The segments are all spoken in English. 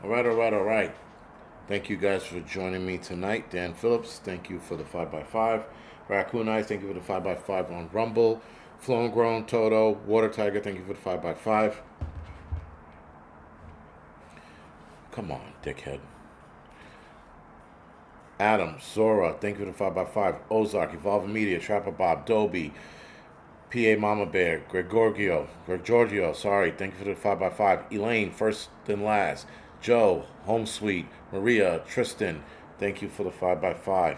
All right. Thank you guys for joining me tonight. Dan Phillips, thank you for the 5x5. Raccoon Eyes, thank you for the 5x5 on Rumble. Flown Grown Toto, Water Tiger, thank you for the 5x5. Come on, dickhead. Adam, Zora, thank you for the 5x5. Ozark, Evolving Media, Trapper Bob, Dobie, PA Mama Bear, Giorgio, sorry, thank you for the 5x5. Elaine, first then last. Joe, Home Sweet, Maria, Tristan, thank you for the 5x5.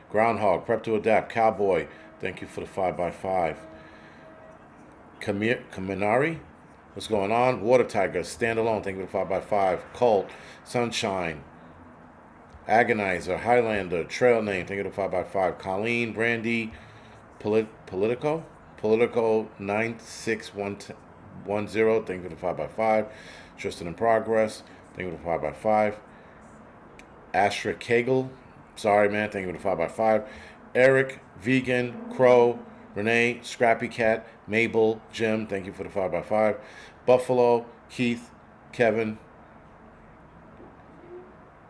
Groundhog, Prep to Adapt, Cowboy, thank you for the 5x5. Kaminari, what's going on? Water Tiger, Standalone, thank you for the 5x5. Colt, Sunshine, Agonizer, Highlander, Trail Name, thank you for the 5x5. Colleen, Brandy, Politico 96110, thank you for the 5x5. Tristan in Progress, thank you for the 5x5. Astra Kegel, sorry man, thank you for the 5x5. Eric, Vegan, Crow, Renee, Scrappy Cat, Mabel, Jim, thank you for the 5x5. Buffalo, Keith, Kevin,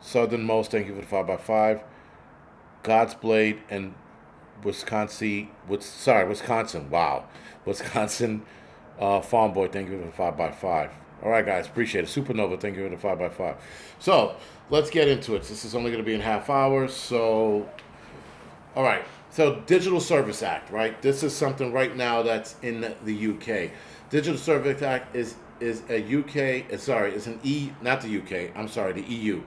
Southernmost, thank you for the 5x5. God's Blade and Wisconsin, wow. Wisconsin Farm Boy, thank you for the 5x5. All right, guys, appreciate it. Supernova, thank you for the 5x5. So, let's get into it. This is only going to be in half hours, so... All right, so Digital Service Act, right? This is something right now that's in the UK. Digital Service Act is a UK, is an not the UK, I'm sorry, the EU.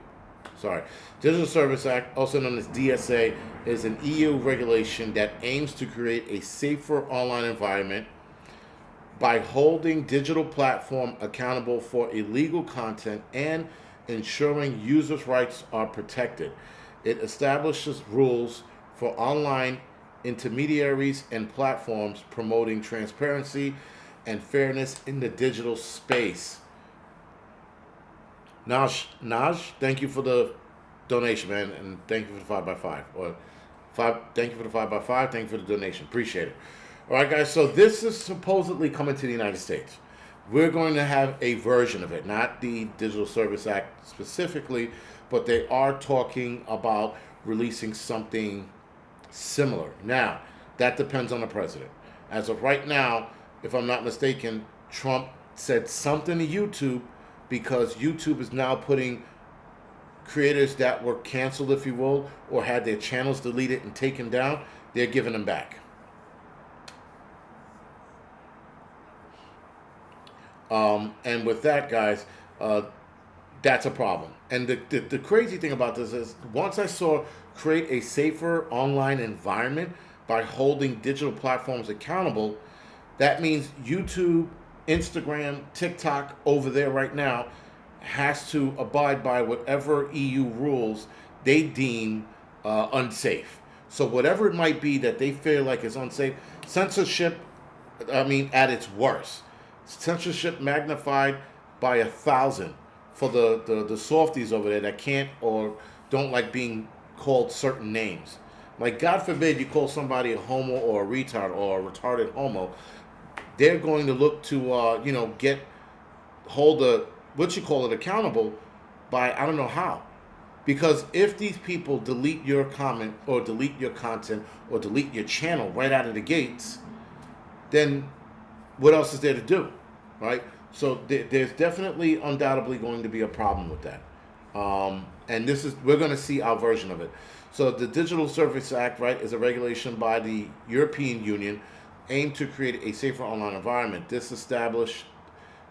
Sorry. Digital Service Act, also known as DSA, is an EU regulation that aims to create a safer online environment by holding digital platform accountable for illegal content and ensuring users' rights are protected. It establishes rules for online intermediaries and platforms promoting transparency and fairness in the digital space. Naj, thank you for the donation, man, and thank you for the 5x5. Thank you for the 5x5. Thank you for the donation. Appreciate it. All right, guys. So this is supposedly coming to the United States. We're going to have a version of it, not the Digital Service Act specifically, but they are talking about releasing something similar. Now, that depends on the president. As of right now, if I'm not mistaken, Trump said something to YouTube because YouTube is now putting creators that were canceled, if you will, or had their channels deleted and taken down, they're giving them back. And with that, guys, that's a problem. And the crazy thing about this is once I saw create a safer online environment by holding digital platforms accountable, that means YouTube, Instagram, TikTok over there right now has to abide by whatever EU rules they deem unsafe. So whatever it might be that they feel like is unsafe, censorship, at its worst. Censorship magnified by 1,000 for the softies over there that can't or don't like being called certain names. Like, God forbid you call somebody a homo or a retard or a retarded homo. They're going to look to, hold accountable by, I don't know how. Because if these people delete your comment or delete your content or delete your channel right out of the gates, then what else is there to do, right? So there's definitely, undoubtedly going to be a problem with that. And we're going to see our version of it. So the Digital Service Act, right, is a regulation by the European Union aimed to create a safer online environment. This established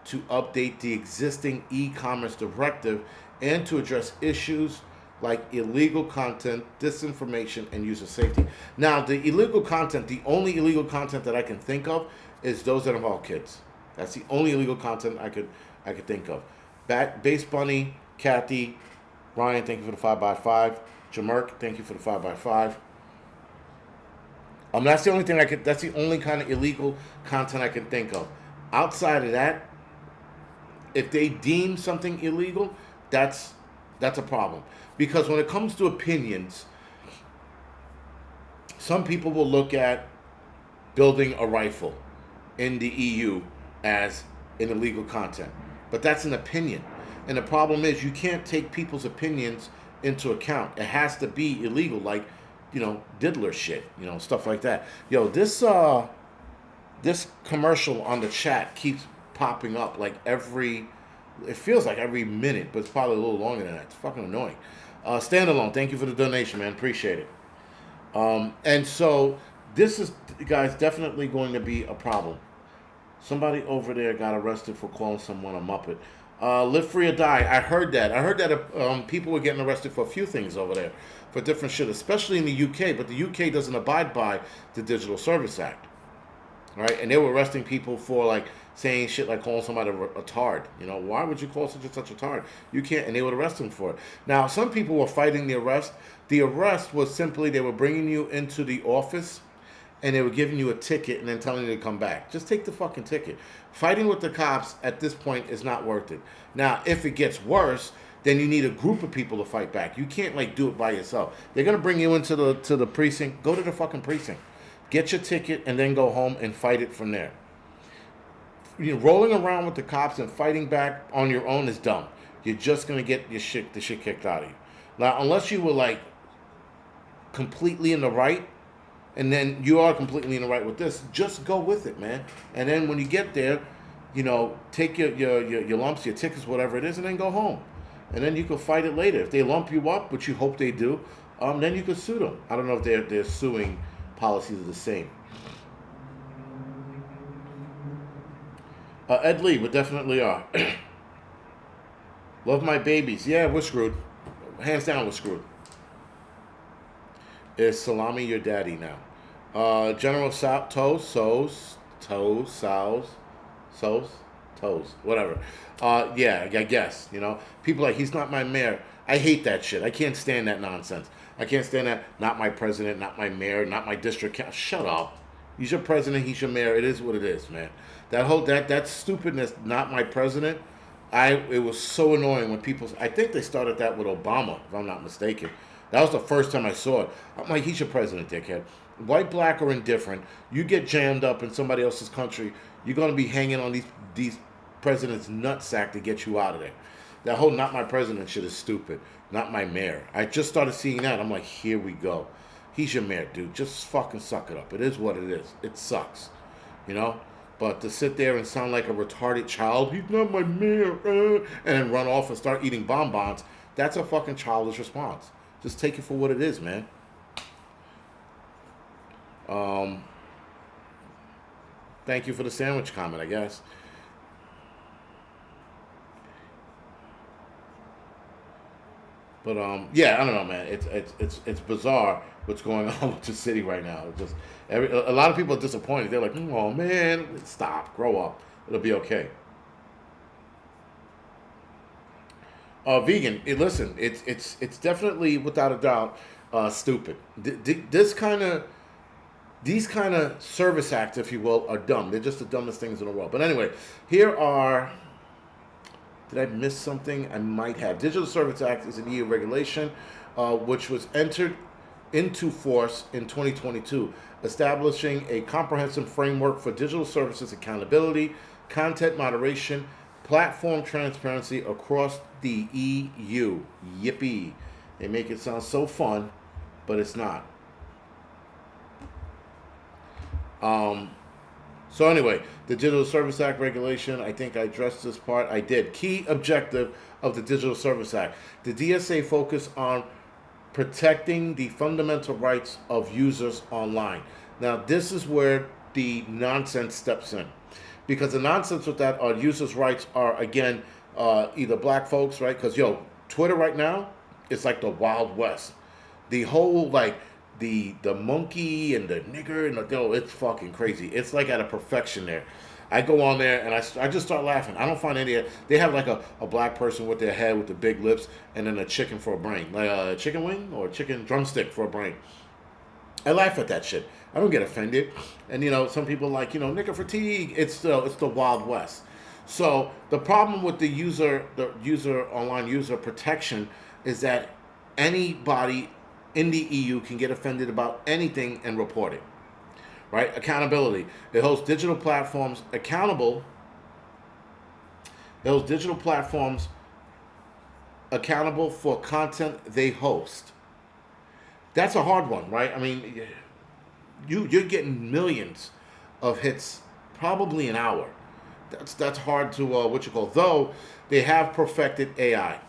to update the existing e-commerce directive and to address issues like illegal content, disinformation, and user safety. Now, the only illegal content that I can think of is those that involve kids. That's the only illegal content I could think of. Base Bunny, Kathy, Ryan, thank you for the 5x5. Jamerk, thank you for the 5x5. That's the only kind of illegal content I can think of. Outside of that, if they deem something illegal, that's a problem. Because when it comes to opinions, some people will look at building a rifle in the EU as an illegal content. But that's an opinion. And the problem is you can't take people's opinions into account. It has to be illegal, like, diddler shit, stuff like that. Yo, this commercial on the chat keeps popping up like it feels like every minute, but it's probably a little longer than that. It's fucking annoying. Standalone, thank you for the donation, man. Appreciate it. And so this is, guys, definitely going to be a problem. Somebody over there got arrested for calling someone a Muppet. Live free or die. I heard that. People were getting arrested for a few things over there, for different shit, especially in the UK. But the UK doesn't abide by the Digital Service Act, right? And they were arresting people for like saying shit like calling somebody a tard. Why would you call such a tard? You can't, and they would arrest them for it. Now, some people were fighting the arrest. The arrest was simply they were bringing you into the office and they were giving you a ticket and then telling you to come back. Just take the fucking ticket. Fighting with the cops at this point is not worth it. Now, if it gets worse, then you need a group of people to fight back. You can't like do it by yourself. They're gonna bring you into the precinct. Go to the fucking precinct. Get your ticket and then go home and fight it from there. Rolling around with the cops and fighting back on your own is dumb. You're just gonna get the shit kicked out of you. Now, unless you were like completely in the right, and then you are completely in the right with this, just go with it, man. And then when you get there, take your lumps, your tickets, whatever it is, and then go home. And then you can fight it later. If they lump you up, which you hope they do, then you can sue them. I don't know if their suing policies are the same. Ed Lee, we definitely are. Love my babies. Yeah, we're screwed. Hands down, we're screwed. Is Salami your daddy now? General Toes, whatever. Yeah, I guess. People like, he's not my mayor. I hate that shit. I can't stand that nonsense. I can't stand that. Not my president, not my mayor, not my district. Shut up. He's your president. He's your mayor. It is what it is, man. That stupidness. Not my president. It was so annoying when people. I think they started that with Obama, if I'm not mistaken. That was the first time I saw it. I'm like, he's your president, dickhead. White, black, or indifferent, you get jammed up in somebody else's country, you're going to be hanging on these president's nutsack to get you out of there. That whole not my president shit is stupid. Not my mayor. I just started seeing that. I'm like, here we go. He's your mayor, dude. Just fucking suck it up. It is what it is. It sucks. But to sit there and sound like a retarded child, he's not my mayor, and then run off and start eating bonbons, that's a fucking childish response. Just take it for what it is, man. Thank you for the sandwich comment, I guess. But yeah, I don't know, man. It's bizarre what's going on with the city right now. It's just a lot of people are disappointed. They're like, oh man, stop, grow up. It'll be okay. Vegan. Listen, it's definitely without a doubt stupid. These kind of service acts, if you will, are dumb. They're just the dumbest things in the world. But anyway, here are. Did I miss something? I might have. Digital Service Act is an EU regulation which was entered into force in 2022, establishing a comprehensive framework for digital services accountability, content moderation, platform transparency across the EU. Yippee. They make it sound so fun, but it's not. So anyway, the Digital Service Act regulation, I think I addressed this part. I did. Key objective of the Digital Service Act. The DSA focus on protecting the fundamental rights of users online. Now, this is where the nonsense steps in. Because the nonsense with that are users' rights are, again, either black folks, right? Because, Twitter right now, it's like the Wild West. The whole, the monkey and the nigger and it's fucking crazy. It's like at a perfection there. I go on there and I just start laughing. I don't find any. They have like a black person with their head with the big lips and then a chicken for a brain, like a chicken wing or a chicken drumstick for a brain. I laugh at that shit. I don't get offended. And some people like nigger fatigue. It's the Wild West. So the problem with the online user protection is that anybody in the EU can get offended about anything and report it, right? Accountability. It holds digital platforms accountable. It holds digital platforms accountable for content they host. That's a hard one, right? I mean, you're getting millions of hits probably an hour. That's hard to what you call. Though they have perfected AI.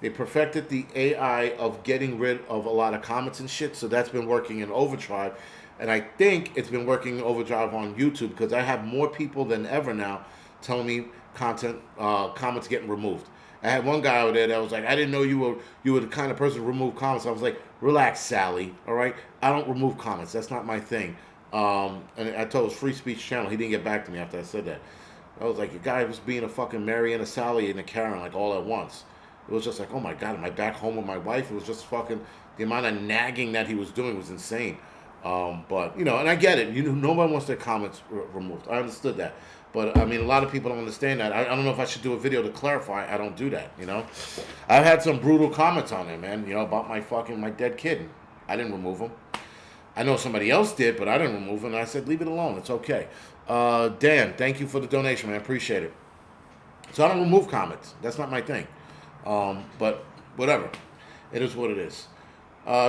They perfected the AI of getting rid of a lot of comments and shit. So that's been working in Overdrive, and I think it's been working in Overdrive on YouTube because I have more people than ever now telling me comments getting removed. I had one guy over there that was like, "I didn't know you were the kind of person to remove comments." I was like, "Relax, Sally. All right, I don't remove comments. That's not my thing." And I told his free speech channel. He didn't get back to me after I said that. I was like, "Your guy was being a fucking Mary and a Sally and a Karen like all at once." It was just like, "Oh my god, am I back home with my wife?" It was just fucking the amount of nagging that he was doing was insane. But you know, and I get it. You know, nobody wants their comments removed. I understood that. But I mean, a lot of people don't understand that. I don't know if I should do a video to clarify. I don't do that. You know, I've had some brutal comments on there, man. You know, about my dead kid. I didn't remove them. I know somebody else did, but I didn't remove them. And I said, leave it alone. It's okay. Dan, thank you for the donation, man. I appreciate it. So I don't remove comments. That's not my thing. But whatever. It is what it is.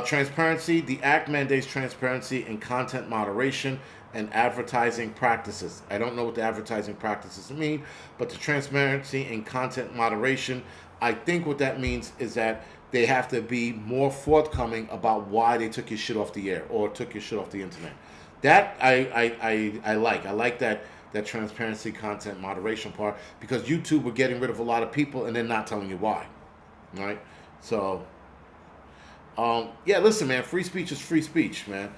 Transparency. The Act mandates transparency in content moderation and advertising practices. I don't know what the advertising practices mean, but the transparency in content moderation, I think what that means is that they have to be more forthcoming about why they took your shit off the air or took your shit off the internet. That I like. I like that transparency content moderation part because YouTube were getting rid of a lot of people and then not telling you why. Right? So yeah, listen, man, free speech is free speech, man.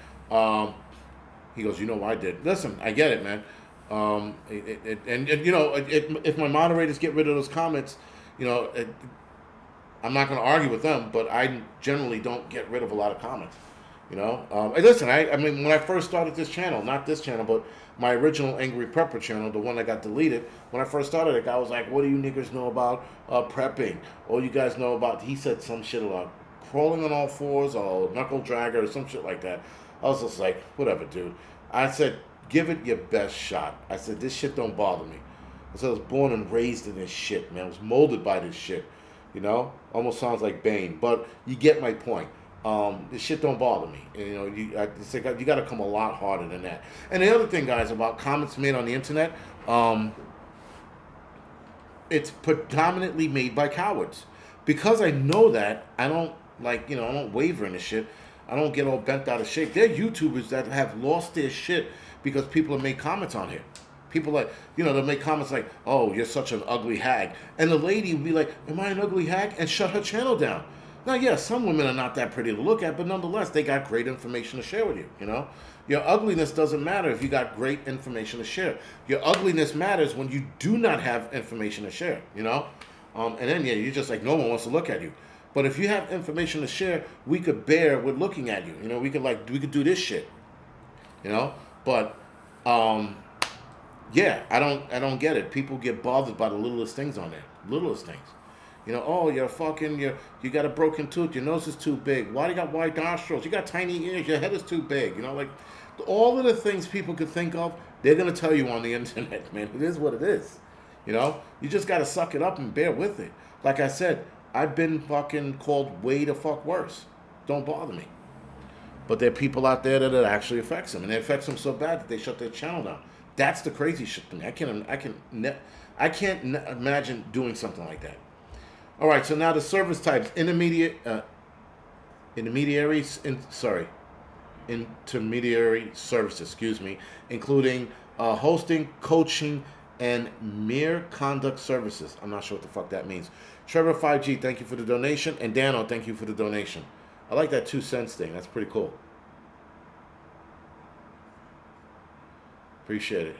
He goes, you know, I did. Listen, I get it, man. And you know, if my moderators get rid of those comments, you know, I'm not going to argue with them, but I generally don't get rid of a lot of comments. You know, and listen, I mean, when I first started this channel, not this channel, but my original Angry Prepper channel, the one that got deleted, when I first started it, I was like, what do you niggers know about prepping? All you guys know about, he said some shit about crawling on all fours or knuckle dragger or some shit like that. I was just like, whatever, dude. I said, give it your best shot. I said, this shit don't bother me. I said, I was born and raised in this shit, man. I was molded by this shit. You know, almost sounds like Bane, but you get my point. This shit don't bother me. And, you know, you got to come a lot harder than that. And the other thing, guys, about comments made on the internet, it's predominantly made by cowards. Because I know that, I don't I don't waver in this shit. I don't get all bent out of shape. There are YouTubers that have lost their shit because people have made comments on here. People like, you know, they'll make comments like, oh, you're such an ugly hag. And the lady will be like, am I an ugly hag? And shut her channel down. Now, yeah, some women are not that pretty to look at, but nonetheless, they got great information to share with you, you know? Your ugliness doesn't matter if you got great information to share. Your ugliness matters when you do not have information to share, you know? And then, yeah, you're just like, no one wants to look at you. But if you have information to share, we could bear with looking at you. You know, we could do this shit, you know? But, yeah, I don't get it. People get bothered by the littlest things on there. Littlest things. You know, oh, you got a broken tooth, your nose is too big. Why do you got wide nostrils? You got tiny ears, your head is too big. You know, like all of the things people could think of, they're gonna tell you on the internet, man. It is what it is. You know? You just gotta suck it up and bear with it. Like I said, I've been fucking called way the fuck worse. Don't bother me. But there are people out there that it actually affects them, and it affects them so bad that they shut their channel down. That's the crazy shit to me. I can't imagine doing something like that. All right, so now the service types: intermediary services. Excuse me, including hosting, coaching, and mere conduct services. I'm not sure what the fuck that means. Trevor 5G, thank you for the donation, and Dano, thank you for the donation. I like that 2 cents thing. That's pretty cool. Appreciate it.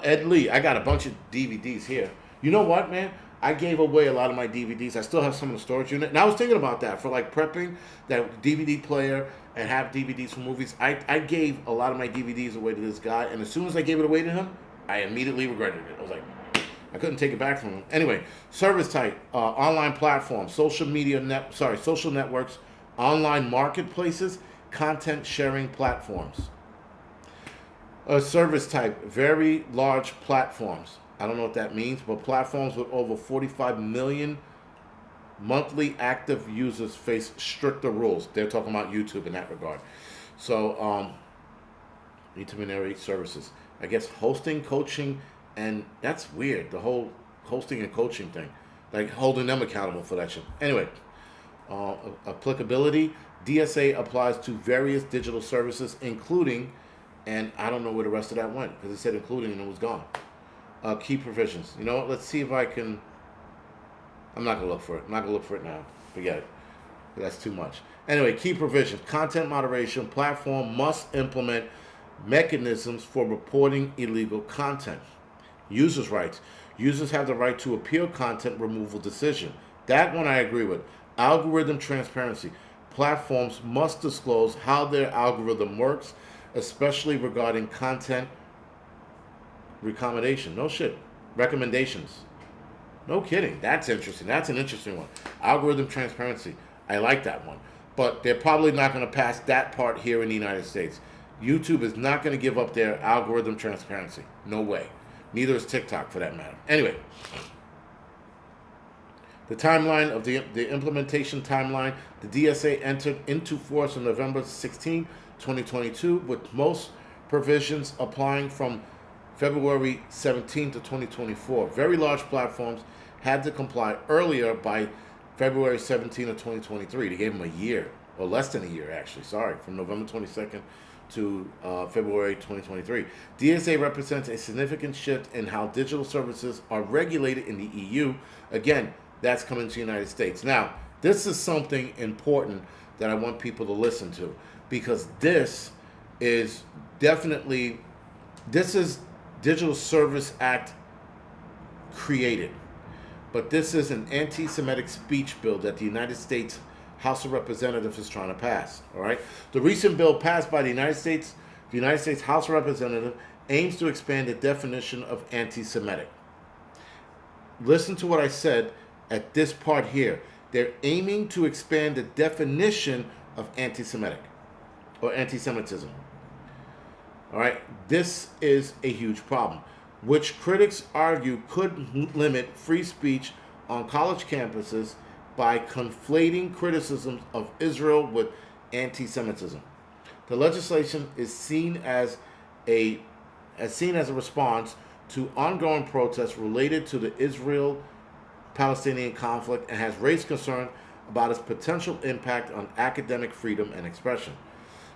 Ed Lee, I got a bunch of DVDs here. You know what, man? I gave away a lot of my DVDs. I still have some in the storage unit. And I was thinking about that for like prepping that DVD player and have DVDs for movies. I gave a lot of my DVDs away to this guy, and as soon as I gave it away to him, I immediately regretted it. I was like, I couldn't take it back from him. Anyway, service type, online platforms, social networks, online marketplaces, content sharing platforms. A service type, very large platforms. I don't know what that means, but platforms with over 45 million monthly active users face stricter rules. They're talking about YouTube in that regard. So, need to narrate services. I guess hosting, coaching, and that's weird. The whole hosting and coaching thing, like holding them accountable for that shit. Anyway, applicability. DSA applies to various digital services, including, and I don't know where the rest of that went because it said including and it was gone. Key provisions. You know what? Let's see if I can. I'm not gonna look for it. I'm not gonna look for it now. Forget it. That's too much. Anyway, key provisions. Content moderation. Platform must implement mechanisms for reporting illegal content. Users' rights. Users have the right to appeal content removal decision. That one I agree with. Algorithm transparency. Platforms must disclose how their algorithm works, especially regarding content recommendation. No shit. Recommendations. No kidding. That's interesting. That's an interesting one. Algorithm transparency. I like that one. But they're probably not going to pass that part here in the United States. YouTube is not going to give up their algorithm transparency. No way. Neither is TikTok for that matter. Anyway, the timeline of the implementation timeline, the DSA entered into force on November 16, 2022, with most provisions applying from February 17 to 2024. Very large platforms had to comply earlier by February 17 of 2023. They gave them a year, or less than a year actually, sorry, from November 22nd to February 2023. DSA represents a significant shift in how digital services are regulated in the EU. Again, that's coming to the United States. Now, this is something important that I want people to listen to, because this is definitely, this is Digital Service Act created. But this is an anti-Semitic speech bill that the United States House of Representatives is trying to pass. All right. The recent bill passed by the United States House of Representatives aims to expand the definition of anti-Semitic. Listen to what I said at this part here. They're aiming to expand the definition of anti-Semitic or anti-Semitism. All right. This is a huge problem, which critics argue could limit free speech on college campuses by conflating criticisms of Israel with anti-Semitism. The legislation is seen as a response to ongoing protests related to the Israel-Palestinian conflict and has raised concern about its potential impact on academic freedom and expression.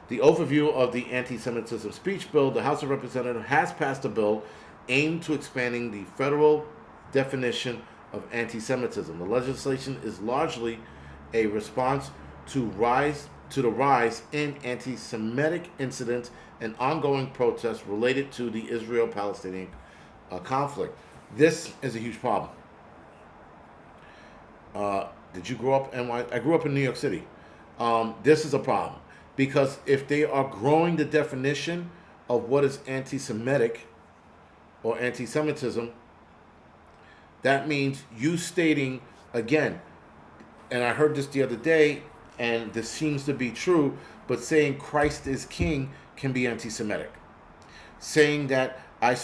The overview of the anti-Semitism speech bill, the House of Representatives has passed a bill aimed to expanding the federal definition of anti-Semitism. The legislation is largely a response to the rise in anti-Semitic incidents and ongoing protests related to the Israel-Palestinian conflict. This is a huge problem. Did you grow up in NY? I grew up in New York City. This is a problem because if they are growing the definition of what is anti-Semitic or anti-Semitism, that means you stating, again, and I heard this the other day, and this seems to be true, but saying Christ is king can be anti-Semitic. Saying that I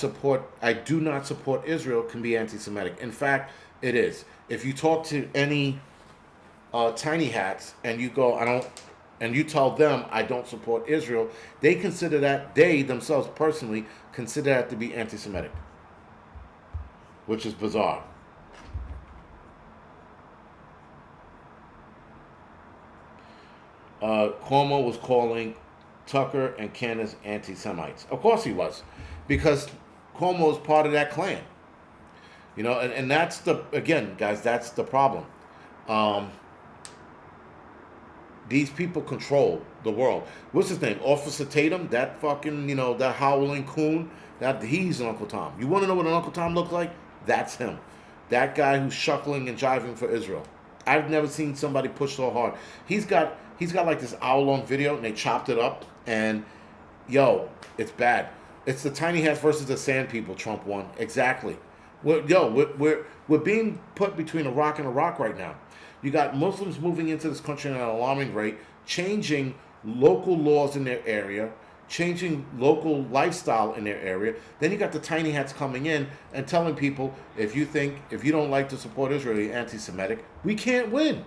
do not support Israel can be anti-Semitic. In fact, it is. If you talk to any tiny hats and you go, and you tell them I don't support Israel, they themselves personally consider that to be anti-Semitic, which is bizarre. Cuomo was calling Tucker and Candace anti-Semites. Of course he was, because Cuomo is part of that clan. You know, and that's again, guys, that's the problem. These people control the world. What's his name? Officer Tatum, that fucking, that howling coon, he's an Uncle Tom. You want to know what an Uncle Tom looked like? That's him. That guy who's shuckling and jiving for Israel. I've never seen somebody push so hard. He's got like this hour-long video, and they chopped it up, and it's bad. It's the tiny hats versus the sand people. Trump won. Exactly. We're being put between a rock and a rock right now. You got Muslims moving into this country at an alarming rate, changing local laws in their area, changing local lifestyle in their area. Then you got the tiny hats coming in and telling people, if you don't like to support Israel, you're anti-Semitic. We can't win.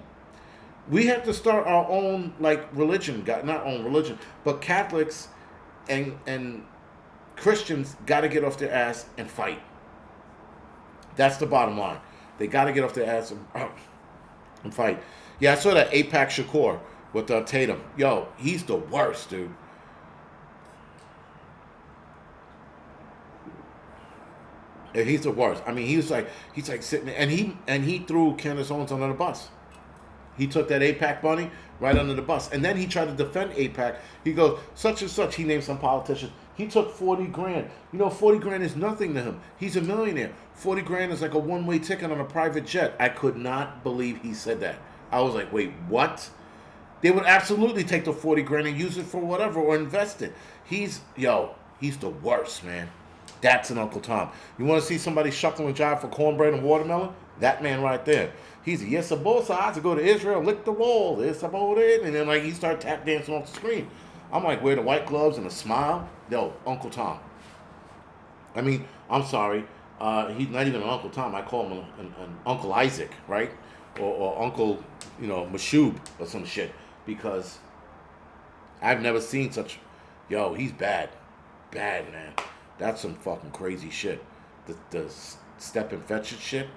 We have to start our own religion, not own religion, but Catholics and Christians got to get off their ass and fight. That's the bottom line. They got to get off their ass and fight. Yeah, I saw that APAC Shakur with Tatum. Yo, he's the worst, dude. Yeah, he's the worst. I mean, he's like sitting there, and he threw Candace Owens under the bus. He took that APAC money right under the bus. And then he tried to defend APAC. He goes, such and such. He named some politician. He took 40 grand. 40 grand is nothing to him. He's a millionaire. 40 grand is like a one-way ticket on a private jet. I could not believe he said that. I was like, wait, what? They would absolutely take the 40 grand and use it for whatever or invest it. He's the worst, man. That's an Uncle Tom. You want to see somebody shuckle and jive for cornbread and watermelon? That man right there. He's a yes, both sides to go to Israel, lick the wall. It's about it, and then he start tap dancing off the screen. I'm like, wear the white gloves and a smile. Yo, Uncle Tom. I mean, I'm sorry. He's not even an Uncle Tom. I call him an Uncle Isaac, right? Or Uncle, Mashub or some shit. Because I've never seen such. Yo, he's bad. Bad, man. That's some fucking crazy shit. The step and fetch it shit.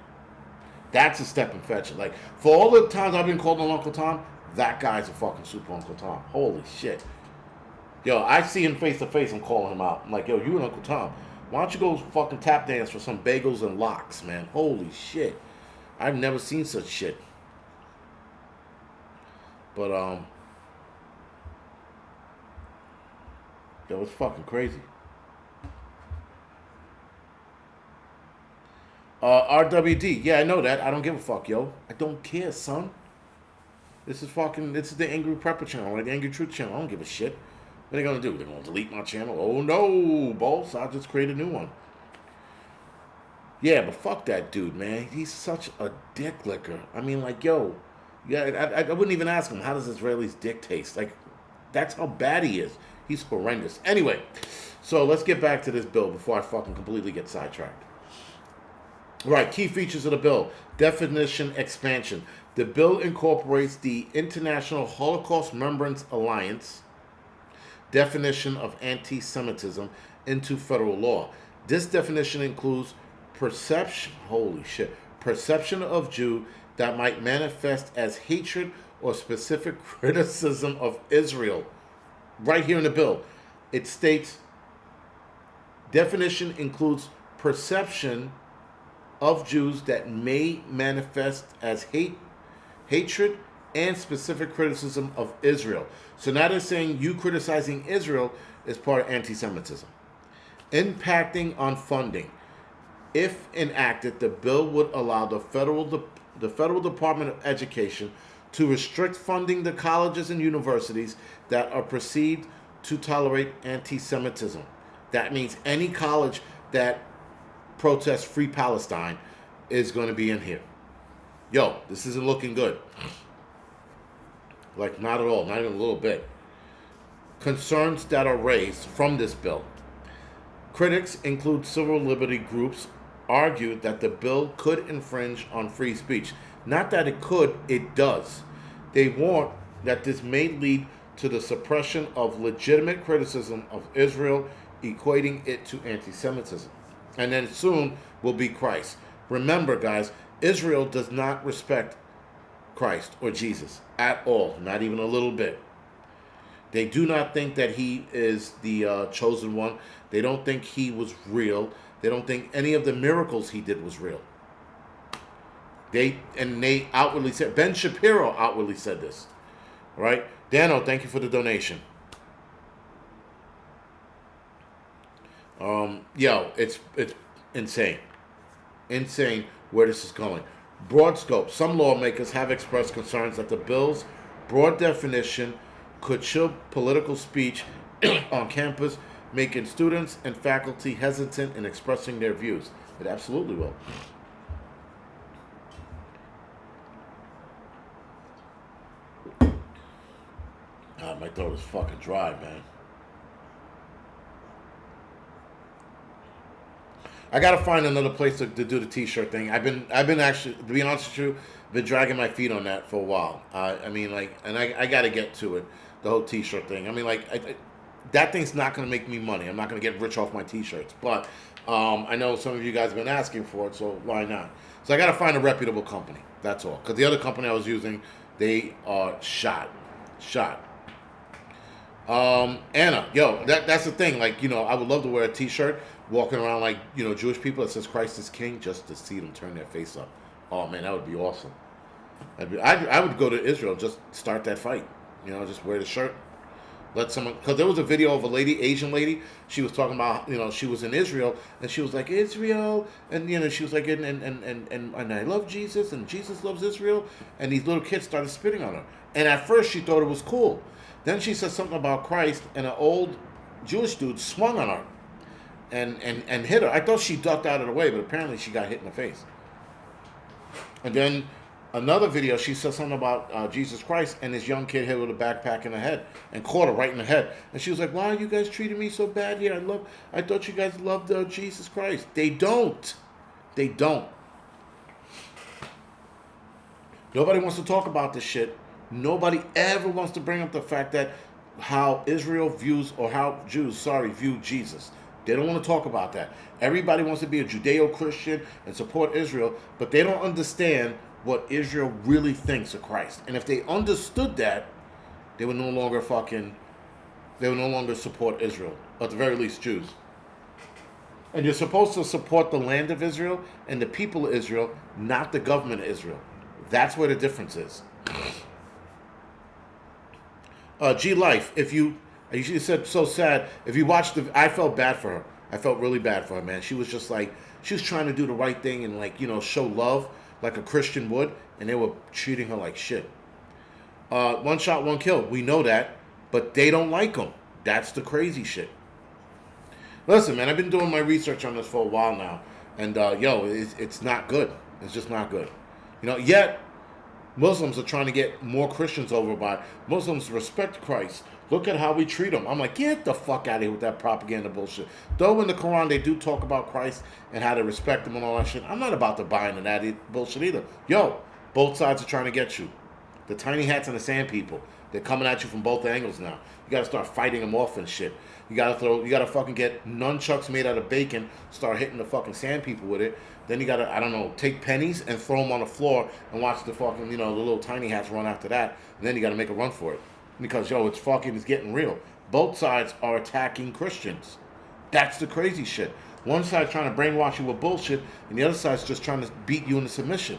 That's a step and fetch it. Like, for all the times I've been called an Uncle Tom, that guy's a fucking super Uncle Tom. Holy shit. Yo, I see him face to face, I'm calling him out. I'm like, yo, you an Uncle Tom. Why don't you go fucking tap dance for some bagels and lox, man? Holy shit. I've never seen such shit. But, yo, it's fucking crazy. RWD, yeah, I know that. I don't give a fuck, yo. I don't care, son. This is the Angry Prepper channel, the Angry Truth channel. I don't give a shit. What are they gonna do? They're gonna delete my channel? Oh no, boss, I'll just create a new one. Yeah, but fuck that dude, man. He's such a dick licker. I mean, yo, yeah, I wouldn't even ask him, how does Israeli's dick taste? That's how bad he is. He's horrendous. Anyway, so let's get back to this bill before I fucking completely get sidetracked. Right, key features of the bill. Definition expansion. The bill incorporates the International Holocaust Remembrance Alliance definition of anti-Semitism into federal law. This definition includes perception of Jew that might manifest as hatred or specific criticism of Israel. Right here in the bill, it states, definition includes perception of Jews that may manifest as hatred and specific criticism of Israel. So now they're saying you criticizing Israel is part of anti-Semitism. Impacting on funding. If enacted, the bill would allow the federal Department of Education to restrict funding to colleges and universities that are perceived to tolerate anti-Semitism. That means any college that protests Free Palestine is going to be in here. Yo, this isn't looking good. Not at all, not even a little bit. Concerns that are raised from this bill. Critics include civil liberty groups argued that the bill could infringe on free speech. Not that it could, it does. They warn that this may lead to the suppression of legitimate criticism of Israel, equating it to anti-Semitism. And then soon will be Christ. Remember, guys, Israel does not respect Christ or Jesus at all, not even a little bit. They do not think that he is the chosen one. They don't think he was real. They don't think any of the miracles he did was real. They outwardly said, Ben Shapiro outwardly said this. All right? Dano, thank you for the donation. It's insane. Insane where this is going. Broad scope. Some lawmakers have expressed concerns that the bill's broad definition could chill political speech on campus, making students and faculty hesitant in expressing their views. It absolutely will. My throat is fucking dry, man. I gotta find another place to do the T-shirt thing. I've been actually, to be honest with you, been dragging my feet on that for a while. I mean, like, and I gotta get to it, the whole T-shirt thing. I mean, like, that thing's not gonna make me money. I'm not gonna get rich off my T-shirts, but I know some of you guys have been asking for it, so why not? So I gotta find a reputable company. That's all. Because the other company I was using, they are shot. Anna, yo, that's the thing. Like, you know, I would love to wear a T-shirt, walking around like, you know, Jewish people that says Christ is King, just to see them turn their face up. Oh man, that would be awesome. I would go to Israel, just start that fight. You know, just wear the shirt. Let someone, because there was a video of a lady, Asian lady. She was talking about, you know, she was in Israel, and she was like, Israel, and you know, she was like, and I love Jesus, and Jesus loves Israel, and these little kids started spitting on her. And at first, she thought it was cool. Then she said something about Christ, and an old Jewish dude swung on her, and hit her. I thought she ducked out of the way, but apparently she got hit in the face. And then another video, she said something about Jesus Christ, and this young kid hit her with a backpack in the head and caught her right in the head. And she was like, "Why are you guys treating me so bad here? I thought you guys loved Jesus Christ." They don't. They don't. Nobody wants to talk about this shit. Nobody ever wants to bring up the fact that how Israel views, or how Jews, view Jesus. They don't want to talk about that. Everybody wants to be a Judeo-Christian and support Israel, but they don't understand what Israel really thinks of Christ. And if they understood that, they would no longer support Israel, or at the very least Jews. And you're supposed to support the land of Israel and the people of Israel, not the government of Israel. That's where the difference is. G Life, you said so sad. If you watched I felt bad for her. I felt really bad for her, man. She was just like, she was trying to do the right thing and, like, you know, show love like a Christian would, and they were treating her like shit. One shot, one kill. We know that, but they don't like them. That's the crazy shit. Listen, man, I've been doing my research on this for a while now, and it's not good. It's just not good. You know, yet Muslims are trying to get more Christians over by Muslims respect Christ. Look at how we treat them. I'm like, get the fuck out of here with that propaganda bullshit. Though in the Quran they do talk about Christ and how to respect him and all that shit, I'm not about to buy into that bullshit either. Yo, both sides are trying to get you. The tiny hats and the sand people, they're coming at you from both angles now. You gotta start fighting them off and shit. You gotta fucking get nunchucks made out of bacon, start hitting the fucking sand people with it. Then you gotta, I don't know, take pennies and throw them on the floor and watch the fucking, you know, the little tiny hats run after that. And then you gotta make a run for it. Because, it's getting real. Both sides are attacking Christians. That's the crazy shit. One side's trying to brainwash you with bullshit, and the other side's just trying to beat you into submission.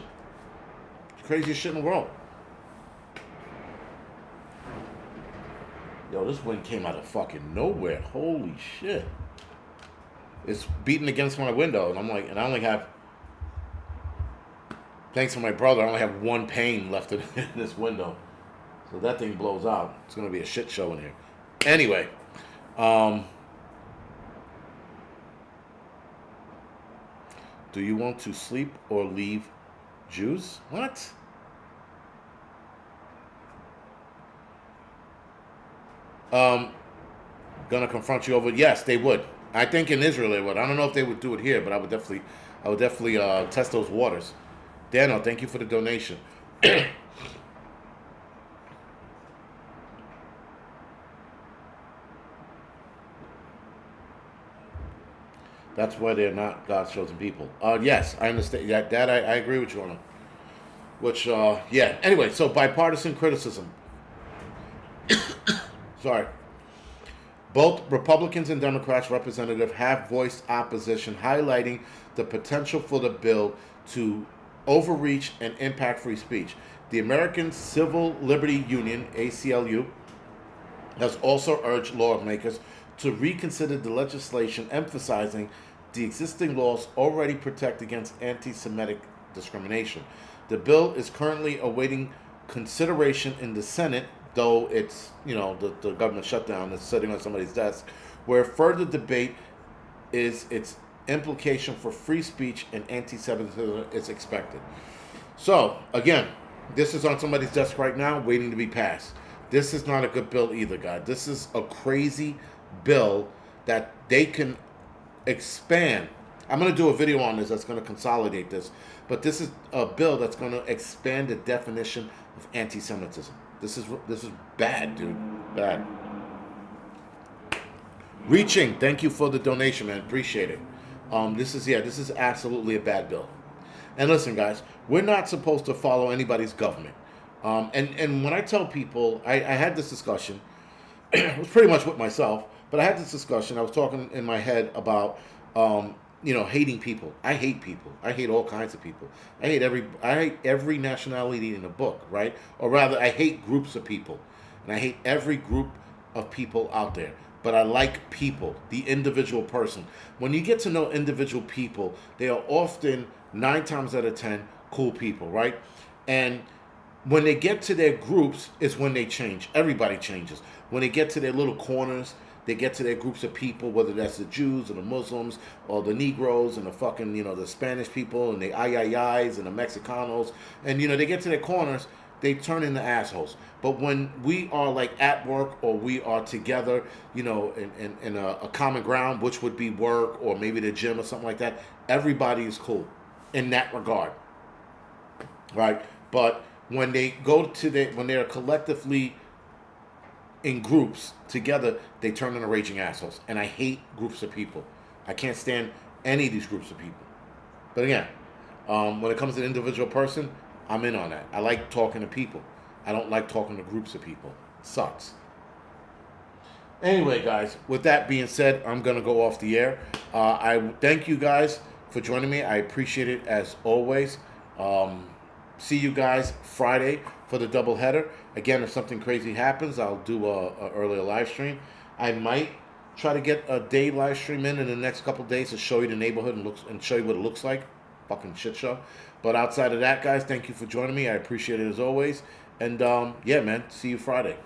It's the craziest shit in the world. Yo, this wind came out of fucking nowhere. Holy shit. It's beating against my window, and I'm like, and I only have, thanks to my brother, I only have one pane left in this window. So that thing blows out. It's going to be a shit show in here. Anyway. Do you want to sleep or leave Jews? What? Gonna confront you over? Yes, they would. I think in Israel they would. I don't know if they would do it here, but I would definitely test those waters. Daniel, thank you for the donation. That's why they're not God's chosen people. Yes, I understand. Yeah, that I agree with you on. Which, yeah. Anyway, so bipartisan criticism. Sorry. Both Republicans and Democrats representatives have voiced opposition, highlighting the potential for the bill to overreach and impact free speech. The American Civil Liberty Union, ACLU, has also urged lawmakers to reconsider the legislation, emphasizing the existing laws already protect against anti-Semitic discrimination. The bill is currently awaiting consideration in the Senate, though it's, the government shutdown is sitting on somebody's desk, where further debate is its implication for free speech and anti-Semitism is expected. So, again, this is on somebody's desk right now, waiting to be passed. This is not a good bill either, guys. This is a crazy bill that they can expand I'm going to do a video on this that's going to consolidate this. But this is a bill that's going to expand the definition of anti-Semitism. This is bad, dude. Bad. Reaching, thank you for the donation, man. Appreciate it. This is absolutely a bad bill. And listen, guys, we're not supposed to follow anybody's government. And when I tell people, I had this discussion. It was pretty much with myself, but I had this discussion. I was talking in my head about, hating people. I hate people. I hate all kinds of people. I hate every nationality in the book, right? Or rather, I hate groups of people, and I hate every group of people out there. But I like people, the individual person. When you get to know individual people, they are often 9 times out of 10 cool people, right? And when they get to their groups is when they change. Everybody changes. When they get to their little corners, they get to their groups of people, whether that's the Jews or the Muslims or the Negroes and the fucking, the Spanish people and the Ayayays and the Mexicanos. And, they get to their corners, they turn into assholes. But when we are like at work or we are together, in a common ground, which would be work or maybe the gym or something like that, everybody is cool in that regard, right? But when they when they're collectively in groups together, they turn into raging assholes. And I hate groups of people. I can't stand any of these groups of people. But again, when it comes to an individual person, I'm in on that. I like talking to people. I don't like talking to groups of people. Sucks. Anyway, guys, with that being said, I'm going to go off the air. I thank you guys for joining me. I appreciate it as always. See you guys Friday for the doubleheader. Again, if something crazy happens, I'll do a earlier live stream. I might try to get a day live stream in the next couple of days to show you the neighborhood and show you what it looks like. Fucking shit show. But outside of that, guys, thank you for joining me. I appreciate it as always. And yeah, man, see you Friday.